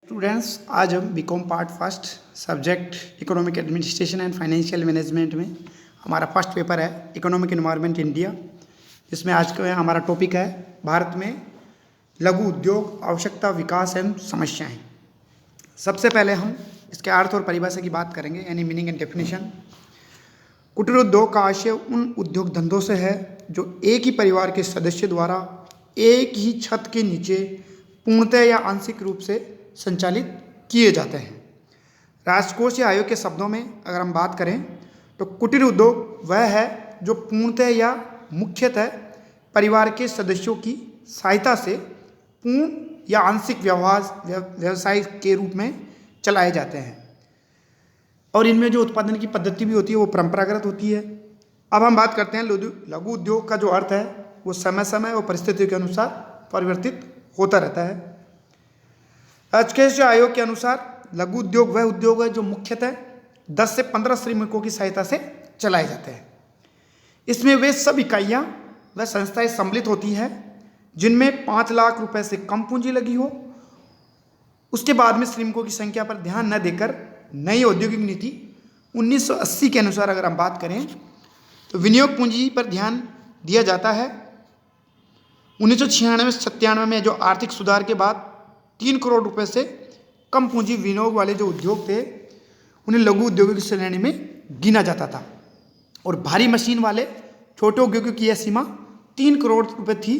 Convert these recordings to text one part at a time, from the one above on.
Students, आज हम BCom part first subject economic administration and financial management में हमारा फर्स्ट पेपर है इकोनॉमिक एनवायरनमेंट इंडिया, जिसमें आज का हमारा टॉपिक है भारत में लघु उद्योग आवश्यकता, विकास एवं समस्याएं। सबसे पहले हम इसके अर्थ और परिभाषा की बात करेंगे, यानी मीनिंग एंड डेफिनेशन। कुटीर उद्योग का आशय उन उद्योग धंधों से है जो एक ही परिवार के सदस्य द्वारा एक ही छत के नीचे पूर्णतः या आंशिक रूप से संचालित किए जाते हैं। राजकोषीय आयोग के शब्दों में अगर हम बात करें तो कुटीर उद्योग वह है जो पूर्णतः या मुख्यतः परिवार के सदस्यों की सहायता से पूर्ण या आंशिक व्यवसाय के रूप में चलाए जाते हैं, और इनमें जो उत्पादन की पद्धति भी होती है वो परंपरागत होती है। अब हम बात करते हैं लघु उद्योग का जो अर्थ है वो समय समय और परिस्थितियों के अनुसार परिवर्तित होता रहता है। राजकोषीय आयोग के अनुसार लघु उद्योग वह उद्योग है जो मुख्यतः 10 से 15 श्रमिकों की सहायता से चलाए जाते हैं। इसमें वे सब इकाइयाँ व संस्थाएं सम्मिलित होती हैं जिनमें 5 लाख रुपए से कम पूंजी लगी हो। उसके बाद में श्रमिकों की संख्या पर ध्यान न देकर नई औद्योगिक नीति 1980 के अनुसार अगर हम बात करें तो विनियोग पूंजी पर ध्यान दिया जाता है। 1996-97 में जो आर्थिक सुधार के बाद 3 करोड़ रुपए से कम पूंजी विनियोग वाले जो उद्योग थे उन्हें लघु उद्योगों की श्रेणी में गिना जाता था, और भारी मशीन वाले छोटे उद्योगों की यह सीमा 3 करोड़ रुपए थी,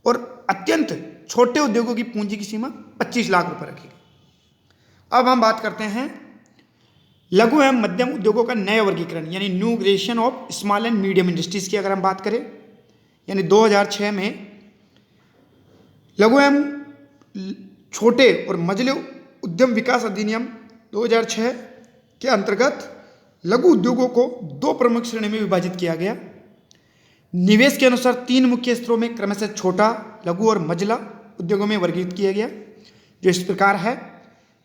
और अत्यंत छोटे उद्योगों की पूंजी की सीमा 25 लाख रुपए रखी गई। अब हम बात करते हैं लघु एवं मध्यम उद्योगों का नया वर्गीकरण, यानी new gradation of small and medium industries की अगर हम बात करें, यानी 2006 में लघु एवं छोटे और मझले उद्यम विकास अधिनियम 2006 के अंतर्गत लघु उद्योगों को 2 प्रमुख श्रेणी में विभाजित किया गया। निवेश के अनुसार 3 मुख्य स्तरों में क्रमशः छोटा, लघु और मझला उद्योगों में वर्गीकृत किया गया, जो इस प्रकार है।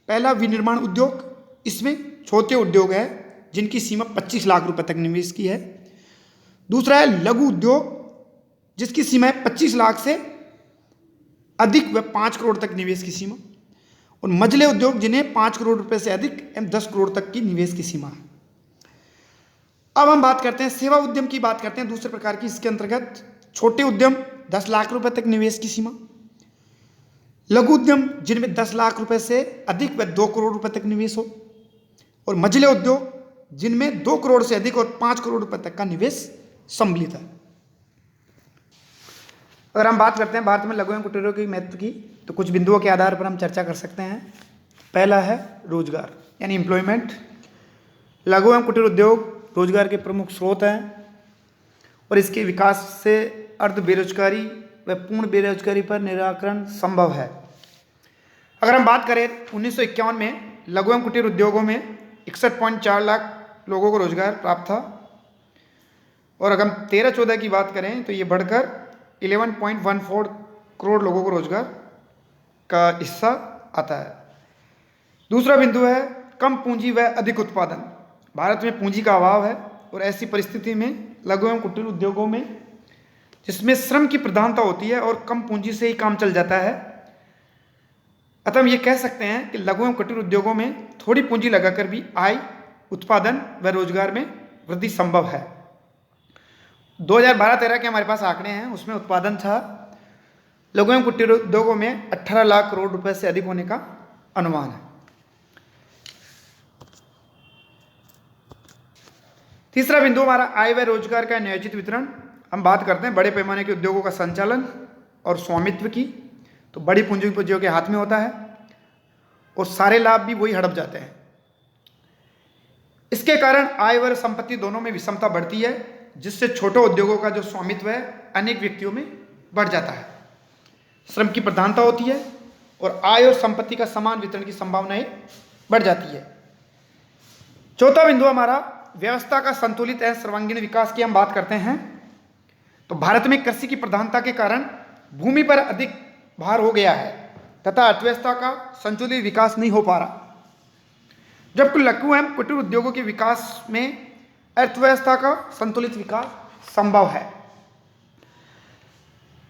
पहला विनिर्माण उद्योग, इसमें छोटे उद्योग है जिनकी सीमा 25 लाख रुपए तक निवेश की है। दूसरा है लघु उद्योग जिसकी सीमा है 25 लाख से अधिक व 5 करोड़ तक निवेश की सीमा, और मझले उद्योग जिन्हें 5 करोड़ रुपए से अधिक एवं 10 करोड़ तक की निवेश की सीमा है। अब हम बात करते हैं सेवा उद्यम की, बात करते हैं दूसरे प्रकार की। इसके अंतर्गत छोटे उद्यम 10 लाख रुपए तक निवेश की सीमा, लघु उद्यम जिनमें 10 लाख रुपए से अधिक व 2 करोड़ रुपए तक निवेश हो, और मझले उद्योग जिनमें 2 करोड़ से अधिक और 5 करोड़ रुपए तक का निवेश सम्मिलित है। अगर हम बात करते हैं भारत में लघु एवं कुटीर उद्योग के महत्व की, तो कुछ बिंदुओं के आधार पर हम चर्चा कर सकते हैं। पहला है रोजगार, यानी एम्प्लॉयमेंट। लघु एवं कुटीर उद्योग रोजगार के प्रमुख स्रोत हैं, और इसके विकास से अर्ध बेरोजगारी व पूर्ण बेरोजगारी पर निराकरण संभव है। अगर हम बात करें 1951 में लघु एवं कुटीर उद्योगों में 61.4 लाख लोगों को रोजगार प्राप्त था, और अगर हम 13-14 की बात करें तो ये बढ़कर 11.14 करोड़ लोगों को रोजगार का हिस्सा आता है। दूसरा बिंदु है कम पूंजी व अधिक उत्पादन। भारत में पूंजी का अभाव है, और ऐसी परिस्थिति में लघु एवं कुटीर उद्योगों में जिसमें श्रम की प्रधानता होती है और कम पूंजी से ही काम चल जाता है, अतः हम ये कह सकते हैं कि लघु एवं कुटीर उद्योगों में थोड़ी पूंजी लगाकर भी आय, उत्पादन व रोजगार में वृद्धि संभव है। 2012-13 के हमारे पास आंकड़े हैं, उसमें उत्पादन था लघु एवं कुटीर उद्योगों में 18 लाख करोड़ रुपए से अधिक होने का अनुमान है। तीसरा बिंदु हमारा आय व रोजगार का नियोजित वितरण। हम बात करते हैं बड़े पैमाने के उद्योगों का संचालन और स्वामित्व की, तो बड़ी पूंजीपतियों के हाथ में होता है और सारे लाभ भी वही हड़प जाते हैं। इसके कारण आय व संपत्ति दोनों में विषमता बढ़ती है, जिससे छोटे उद्योगों का जो स्वामित्व है अनेक व्यक्तियों में बढ़ जाता है। श्रम की प्रधानता होती है और आय और संपत्ति का समान वितरण की संभावनाएं बढ़ जाती है। चौथा बिंदु हमारा व्यवस्था का संतुलित एवं सर्वांगीण विकास की हम बात करते हैं, तो भारत में कृषि की प्रधानता के कारण भूमि पर अधिक भार हो गया है तथा अर्थव्यवस्था का संतुलित विकास नहीं हो पा रहा, जबकि लघु एवं कुटीर उद्योगों के विकास में अर्थव्यवस्था का संतुलित विकास संभव है।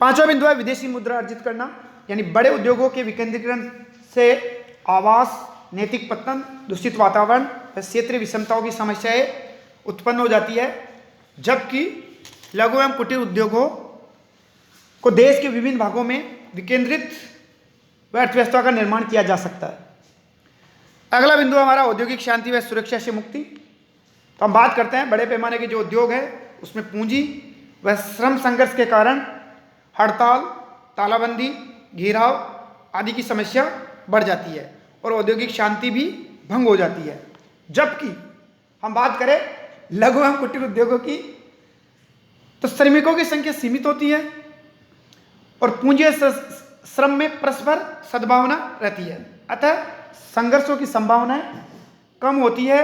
पांचवा बिंदु है विदेशी मुद्रा अर्जित करना, यानी बड़े उद्योगों के विकेंद्रीकरण से आवास, नैतिक पतन, दूषित वातावरण व क्षेत्रीय विषमताओं की समस्याएं उत्पन्न हो जाती है, जबकि लघु एवं कुटीर उद्योगों को देश के विभिन्न भागों में विकेंद्रित व अर्थव्यवस्था का निर्माण किया जा सकता है। अगला बिंदु हमारा औद्योगिक शांति व सुरक्षा से मुक्ति। तो हम बात करते हैं बड़े पैमाने के जो उद्योग है उसमें पूंजी व श्रम संघर्ष के कारण हड़ताल, तालाबंदी, घेराव आदि की समस्या बढ़ जाती है और औद्योगिक शांति भी भंग हो जाती है। जबकि हम बात करें लघु एवं कुटीर उद्योगों की, तो श्रमिकों की संख्या सीमित होती है और पूंजी श्रम में परस्पर सद्भावना रहती है, अतः संघर्षों की संभावनाएं कम होती है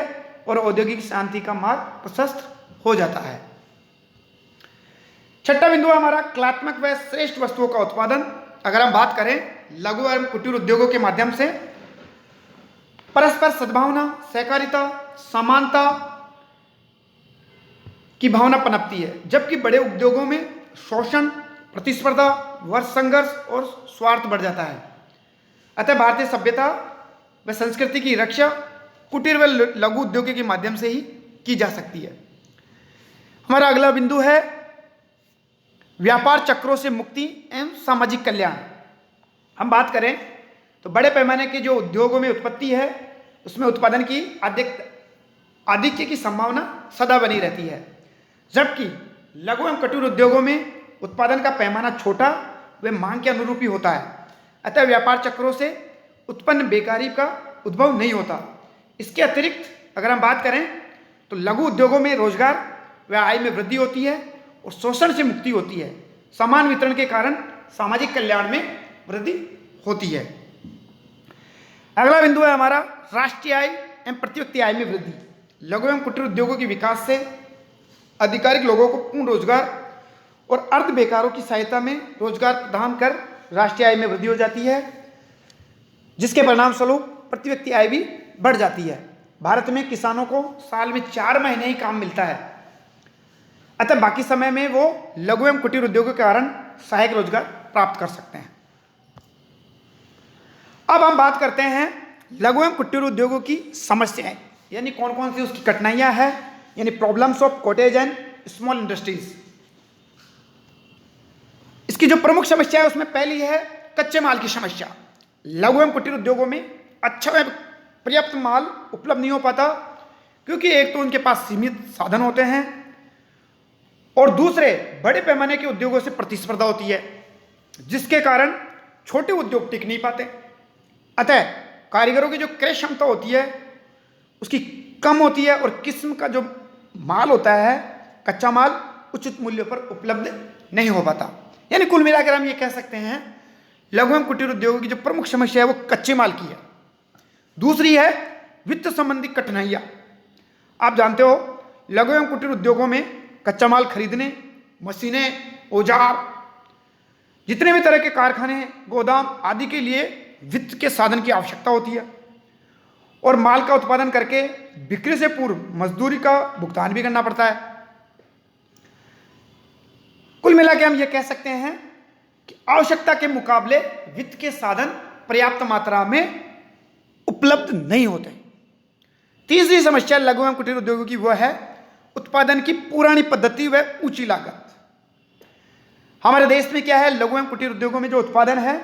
और औद्योगिक शांति का मार्ग प्रशस्त हो जाता है। छठा बिंदु हमारा कलात्मक व श्रेष्ठ वस्तुओं का उत्पादन। अगर हम बात करें लघु एवं कुटीर उद्योगों के माध्यम से परस्पर सद्भावना, सहकारिता, समानता की भावना पनपती है, जबकि बड़े उद्योगों में शोषण, प्रतिस्पर्धा, वर्ग संघर्ष और स्वार्थ बढ़ जाता है। अतः भारतीय सभ्यता व संस्कृति की रक्षा कुटीर व लघु उद्योगों के माध्यम से ही की जा सकती है। हमारा अगला बिंदु है व्यापार चक्रों से मुक्ति एवं सामाजिक कल्याण। हम बात करें तो बड़े पैमाने के जो उद्योगों में उत्पत्ति है उसमें उत्पादन की आधिक्य की संभावना सदा बनी रहती है, जबकि लघु एवं कुटीर उद्योगों में उत्पादन का पैमाना छोटा व मांग के अनुरूप ही होता है। अतः व्यापार चक्रों से उत्पन्न बेकारी का उद्भव नहीं होता। इसके अतिरिक्त अगर हम बात करें तो लघु उद्योगों में रोजगार व आय में वृद्धि होती है और शोषण से मुक्ति होती है। समान वितरण के कारण सामाजिक कल्याण में वृद्धि होती है। अगला बिंदु है हमारा राष्ट्रीय आय एवं प्रति व्यक्ति आय में वृद्धि। लघु एवं कुटीर उद्योगों के विकास से अधिकारिक लोगों को पूर्ण रोजगार और अर्ध बेकारों की सहायता में रोजगार प्रदान कर राष्ट्रीय आय में वृद्धि हो जाती है, जिसके परिणाम स्वरूप प्रति व्यक्ति आय भी बढ़ जाती है। भारत में किसानों को साल में 4 महीने ही काम मिलता है, अतः बाकी समय में वो लघु एवं कुटीर उद्योगों के कारण सहायक रोजगार प्राप्त कर सकते हैं। अब हम बात करते हैं लघु एवं कुटीर उद्योगों की समस्याएं, यानी कौन कौन सी उसकी कठिनाइयां हैं, यानी problems of cottage and small industries. इसकी जो प्रमुख समस्या है उसमें पहली है कच्चे माल की समस्या। लघु एवं कुटीर उद्योगों में अच्छा व पर्याप्त माल उपलब्ध नहीं हो पाता, क्योंकि एक तो उनके पास सीमित साधन होते हैं और दूसरे बड़े पैमाने के उद्योगों से प्रतिस्पर्धा होती है, जिसके कारण छोटे उद्योग टिक नहीं पाते। अतः कारीगरों की जो क्रय क्षमता होती है उसकी कम होती है और किस्म का जो माल होता है, कच्चा माल, उचित मूल्य पर उपलब्ध नहीं हो पाता। यानी कुल मिलाकर हम ये कह सकते हैं लघु एवं कुटीर उद्योगों की जो प्रमुख समस्या है वो कच्चे माल की है। दूसरी है वित्त संबंधी कठिनाइयां। आप जानते हो लघु एवं कुटीर उद्योगों में कच्चा माल खरीदने, मशीनें, औजार, जितने भी तरह के कारखाने, गोदाम आदि के लिए वित्त के साधन की आवश्यकता होती है और माल का उत्पादन करके बिक्री से पूर्व मजदूरी का भुगतान भी करना पड़ता है। कुल मिलाकर हम ये कह सकते हैं कि आवश्यकता के मुकाबले वित्त के साधन पर्याप्त मात्रा में उपलब्ध नहीं होते। तीसरी समस्या लघु एवं कुटीर उद्योगों की वह है उत्पादन की पुरानी पद्धति व ऊंची लागत। हमारे देश में क्या है, लघु एवं कुटीर उद्योगों में जो उत्पादन है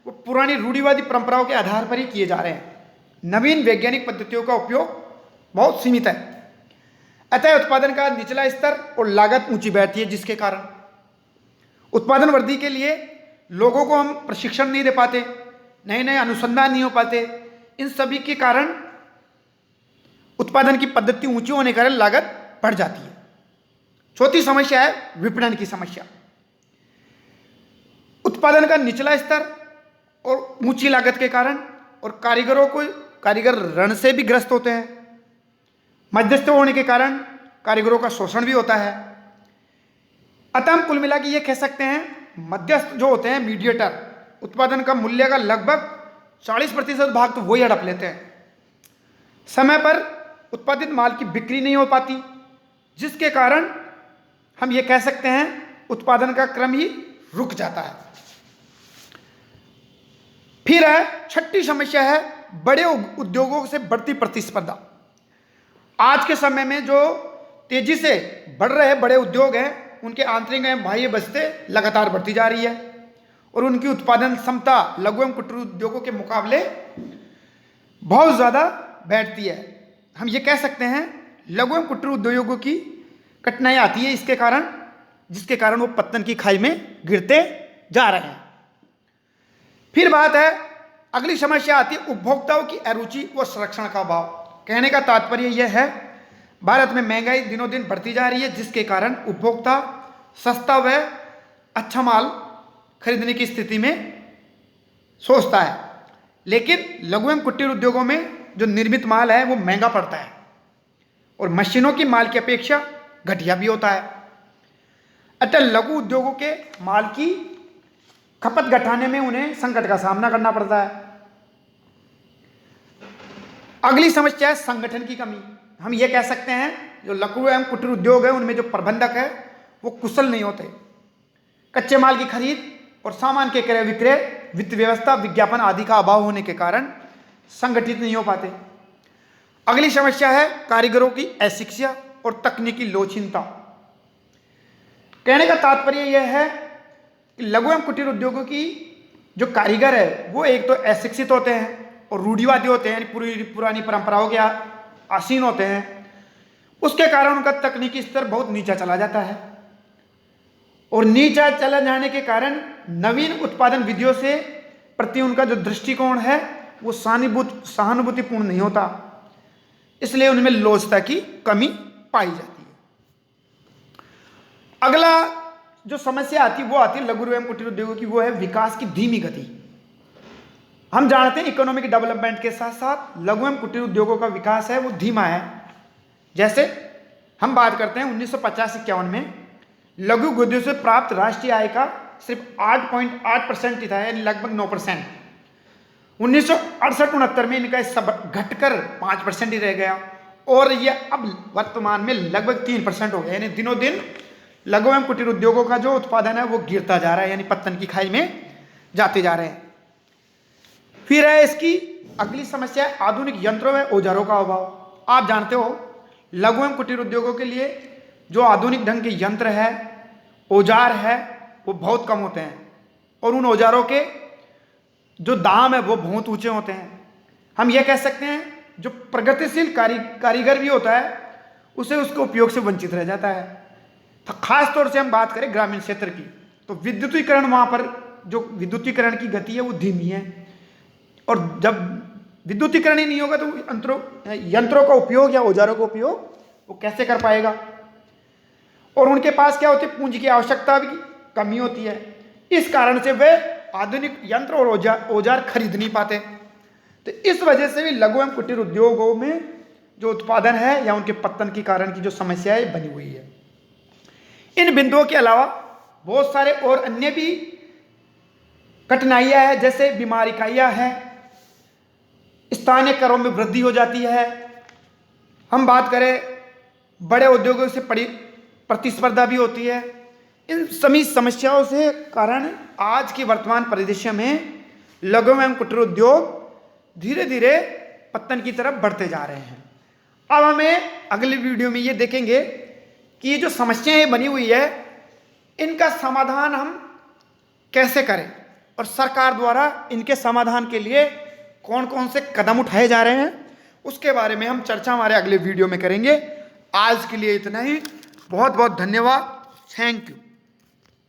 वो पुरानी रूढ़िवादी परंपराओं के आधार पर ही किए जा रहे हैं। नवीन वैज्ञानिक पद्धतियों का उपयोग बहुत सीमित है, अतः उत्पादन का निचला स्तर और लागत ऊंची बैठती है, जिसके कारण उत्पादन वृद्धि के लिए लोगों को हम प्रशिक्षण नहीं दे पाते, नए नए अनुसंधान नहीं हो पाते। इन सभी के कारण उत्पादन की पद्धति ऊंची होने के कारण लागत बढ़ जाती है। चौथी समस्या है विपणन की समस्या। उत्पादन का निचला स्तर और ऊंची लागत के कारण और कारीगर ऋण से भी ग्रस्त होते हैं। मध्यस्थ होने के कारण कारीगरों का शोषण भी होता है। अतः हम कुल मिला के ये कह सकते हैं मध्यस्थ जो होते हैं, मीडिएटर, उत्पादन का मूल्य का लगभग 40% भाग तो वही हड़प लेते हैं। समय पर उत्पादित माल की बिक्री नहीं हो पाती, जिसके कारण हम ये कह सकते हैं उत्पादन का क्रम ही रुक जाता है। फिर है छठी समस्या है बड़े उद्योगों से बढ़ती प्रतिस्पर्धा। आज के समय में जो तेजी से बढ़ रहे बड़े उद्योग हैं, उनके आंतरिक एवं बाह्य बचतें लगातार बढ़ती जा रही है और उनकी उत्पादन क्षमता लघु एवं कुटीर उद्योगों के मुकाबले बहुत ज़्यादा बैठती है। हम ये कह सकते हैं लघु एवं कुटीर उद्योगों की कठिनाई आती है इसके कारण, जिसके कारण वो पतन की खाई में गिरते जा रहे हैं। फिर बात है, अगली समस्या आती है उपभोक्ताओं की अरुचि व संरक्षण का अभाव। कहने का तात्पर्य यह है, भारत में महंगाई दिनों दिन बढ़ती जा रही है, जिसके कारण उपभोक्ता सस्ता व अच्छा माल खरीदने की स्थिति में सोचता है, लेकिन लघु एवं कुटीर उद्योगों में जो निर्मित माल है वो महंगा पड़ता है और मशीनों की माल की अपेक्षा घटिया भी होता है। अतः लघु उद्योगों के माल की खपत घटाने में उन्हें संकट का सामना करना पड़ता है। अगली समस्या है संगठन की कमी। हम ये कह सकते हैं जो लघु एवं कुटीर उद्योग है उनमें जो प्रबंधक है वो कुशल नहीं होते। कच्चे माल की खरीद और सामान के क्रय विक्रय, वित्त व्यवस्था, विज्ञापन आदि का अभाव होने के कारण संगठित नहीं हो पाते। अगली समस्या है कारीगरों की अशिक्षा और तकनीकी लोचीनता। कहने का तात्पर्य यह है कि लघु एवं कुटीर उद्योगों की जो कारीगर है वो एक तो अशिक्षित होते हैं और रूढ़िवादी होते हैं, पुरानी परंपराओं के आसीन होते हैं। उसके कारण उनका तकनीकी स्तर बहुत नीचा चला जाता है और नीचा चला जाने के कारण नवीन उत्पादन विधियों से प्रति उनका जो दृष्टिकोण है वो सहानुभूतिपूर्ण नहीं होता, इसलिए उनमें लोचता की कमी पाई जाती है। अगला जो समस्या आती है वो आती है लघु एवं कुटीर उद्योगों की, वो है विकास की धीमी गति। हम जानते हैं इकोनॉमिक डेवलपमेंट के साथ साथ लघु एवं कुटीर उद्योगों का विकास है वो धीमा है। जैसे हम बात करते हैं 1950-51 में लघु उद्योग से प्राप्त राष्ट्रीय आय का सिर्फ 8.8% ही था, यानी लगभग 9%। 1968-69 में इनका सब घटकर 5% ही रह गया और यह अब वर्तमान में लगभग 3% हो गया, यानी दिनों दिन लघु एवं कुटीर उद्योगों का जो उत्पादन है वो गिरता जा रहा है, यानी पतन की खाई में जाते जा रहे हैं। फिर है इसकी अगली समस्या है आधुनिक यंत्रों व औजारों का अभाव। आप जानते हो लघु एवं कुटीर उद्योगों के लिए जो आधुनिक ढंग के यंत्र है, औजार है, वो बहुत कम होते हैं और उन औजारों के जो दाम है वो बहुत ऊंचे होते हैं। हम ये कह सकते हैं जो प्रगतिशील कारीगर भी होता है उसे उसके उपयोग से वंचित रह जाता है। तो खास तौर से हम बात करें ग्रामीण क्षेत्र की, तो विद्युतीकरण, वहाँ पर जो विद्युतीकरण की गति है वो धीमी है और जब विद्युतीकरण ही नहीं होगा तो यंत्रों का उपयोग या औजारों का उपयोग वो कैसे कर पाएगा। और उनके पास क्या होती है, पूंजी की आवश्यकता भी कमी होती है। इस कारण से वे आधुनिक यंत्र और औजार खरीद नहीं पाते। तो इस वजह से भी लघु एवं कुटीर उद्योगों में जो उत्पादन है या उनके पतन के कारण की जो समस्या है बनी हुई है। इन बिंदुओं के अलावा बहुत सारे और अन्य भी कठिनाइयां हैं, जैसे बीमार इकाइयां हैं, स्थानीय करों में वृद्धि हो जाती है। हम बात करें बड़े उद्योगों से प्रतिस्पर्धा भी होती है। इन सभी समस्याओं से कारण आज के वर्तमान परिदृश्य में लघु एवं कुटीर उद्योग धीरे धीरे पतन की तरफ बढ़ते जा रहे हैं। अब हमें अगली वीडियो में ये देखेंगे कि ये जो समस्याएं बनी हुई है इनका समाधान हम कैसे करें और सरकार द्वारा इनके समाधान के लिए कौन कौन से कदम उठाए जा रहे हैं, उसके बारे में हम चर्चा हमारे अगले वीडियो में करेंगे। आज के लिए इतना ही। बहुत बहुत धन्यवाद। Thank you.